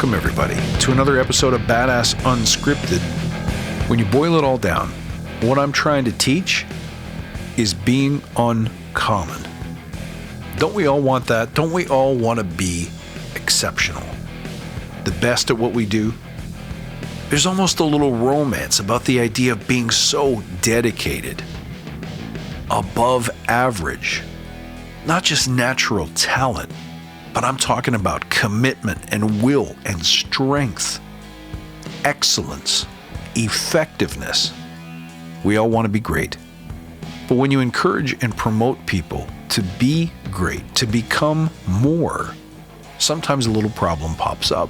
Welcome, everybody, to another episode of Badass Unscripted. When you boil it all down, what I'm trying to teach is being uncommon. Don't we all want that? Don't we all want to be exceptional? The best at what we do? There's almost a little romance about the idea of being so dedicated, above average, not just natural talent, but I'm talking about commitment and will and strength, excellence, effectiveness. We all want to be great. But when you encourage and promote people to be great, to become more, sometimes a little problem pops up.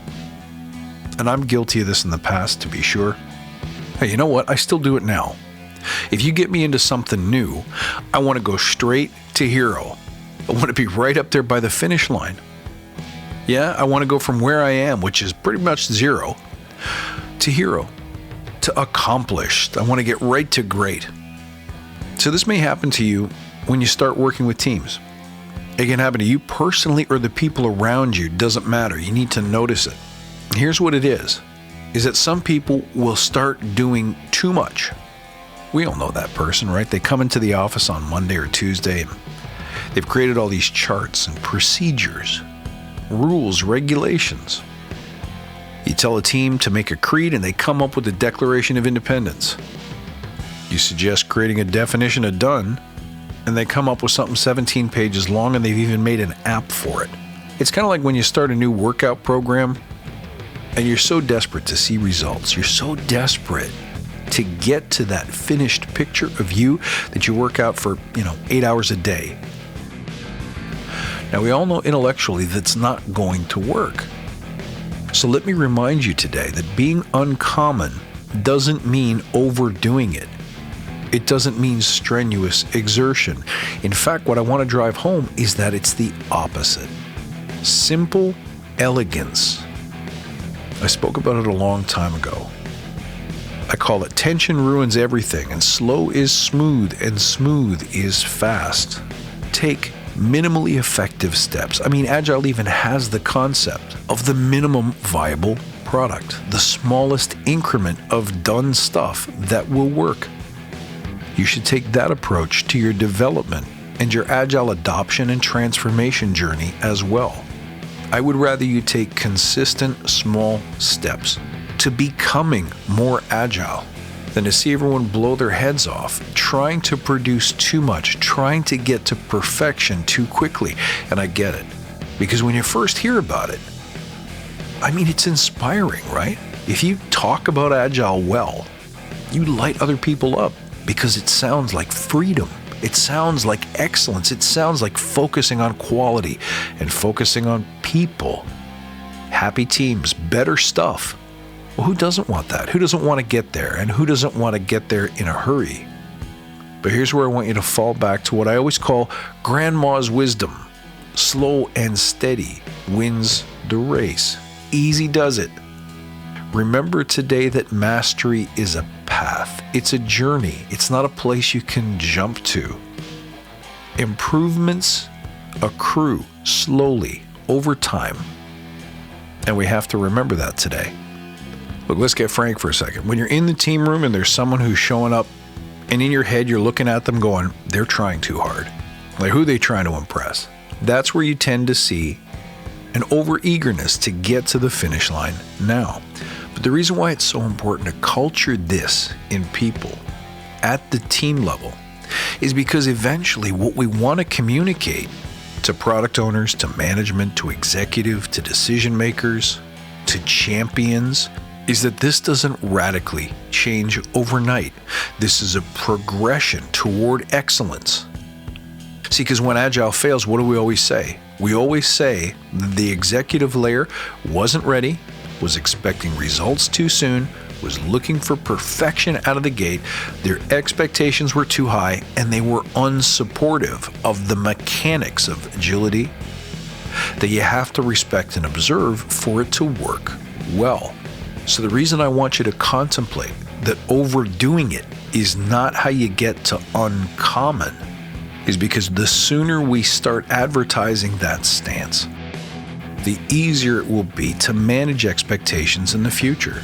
And I'm guilty of this in the past, to be sure. Hey, you know what? I still do it now. If you get me into something new, I want to go straight to hero. I want to be right up there by the finish line. Yeah, I want to go from where I am, which is pretty much zero, to hero, to accomplished. I want to get right to great. So this may happen to you when you start working with teams. It can happen to you personally or the people around you. Doesn't matter. You need to notice it. Here's what it is that some people will start doing too much. We all know that person, right? They come into the office on Monday or Tuesday and they've created all these charts and procedures, rules, regulations. You tell a team to make a creed and they come up with the Declaration of Independence. You suggest creating a definition of done and they come up with something 17 pages long and they've even made an app for it. It's kind of like when you start a new workout program and you're so desperate to see results. You're so desperate to get to that finished picture of you that you work out for, 8 hours a day. Now, we all know intellectually that's not going to work. So let me remind you today that being uncommon doesn't mean overdoing it. It doesn't mean strenuous exertion. In fact, what I want to drive home is that it's the opposite. Simple elegance. I spoke about it a long time ago. I call it tension ruins everything, and slow is smooth, and smooth is fast. Take minimally effective steps. Agile even has the concept of the minimum viable product, the smallest increment of done stuff that will work. You should take that approach to your development and your Agile adoption and transformation journey as well. I would rather you take consistent small steps to becoming more agile than to see everyone blow their heads off, trying to produce too much, trying to get to perfection too quickly. And I get it, because when you first hear about it, it's inspiring, right? If you talk about Agile well, you light other people up because it sounds like freedom. It sounds like excellence. It sounds like focusing on quality and focusing on people. Happy teams, better stuff. Well, who doesn't want that? Who doesn't want to get there? And who doesn't want to get there in a hurry? But here's where I want you to fall back to what I always call grandma's wisdom. Slow and steady wins the race. Easy does it. Remember today that mastery is a path. It's a journey. It's not a place you can jump to. Improvements accrue slowly over time. And we have to remember that today. Look, let's get frank for a second. When you're in the team room and there's someone who's showing up and in your head you're looking at them going, they're trying too hard. Like, who are they trying to impress? That's where you tend to see an over-eagerness to get to the finish line now. But the reason why it's so important to culture this in people at the team level is because eventually what we want to communicate to product owners, to management, to executive, to decision makers, to champions, is that this doesn't radically change overnight. This is a progression toward excellence. See, because when Agile fails, what do we always say? We always say that the executive layer wasn't ready, was expecting results too soon, was looking for perfection out of the gate, their expectations were too high, and they were unsupportive of the mechanics of agility that you have to respect and observe for it to work well. So the reason I want you to contemplate that overdoing it is not how you get to uncommon is because the sooner we start advertising that stance, the easier it will be to manage expectations in the future.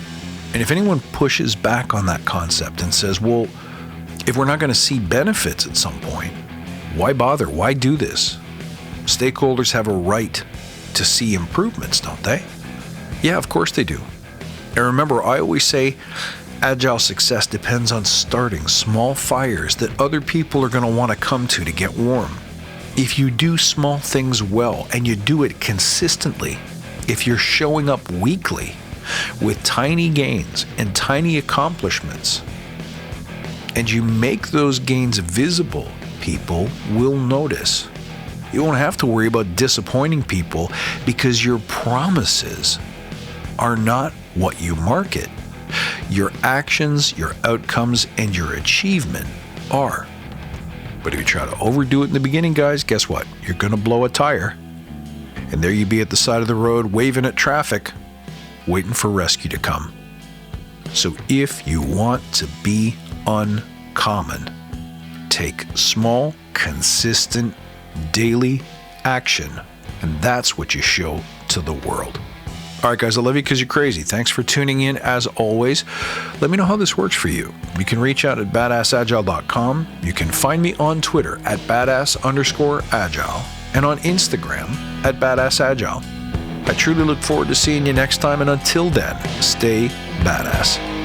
And if anyone pushes back on that concept and says, well, if we're not going to see benefits at some point, why bother? Why do this? Stakeholders have a right to see improvements, don't they? Yeah, of course they do. And remember, I always say Agile success depends on starting small fires that other people are going to want to come to get warm. If you do small things well and you do it consistently, if you're showing up weekly with tiny gains and tiny accomplishments, and you make those gains visible, people will notice. You won't have to worry about disappointing people because your promises are not what you market. Your actions, your outcomes, and your achievement are. But if you try to overdo it in the beginning, guys, guess what? You're going to blow a tire. And there you be at the side of the road, waving at traffic, waiting for rescue to come. So if you want to be uncommon, take small, consistent, daily action. And that's what you show to the world. All right, guys, I love you because you're crazy. Thanks for tuning in. As always, let me know how this works for you. You can reach out at badassagile.com. You can find me on Twitter at badass_agile and on Instagram at badassagile. I truly look forward to seeing you next time. And until then, stay badass.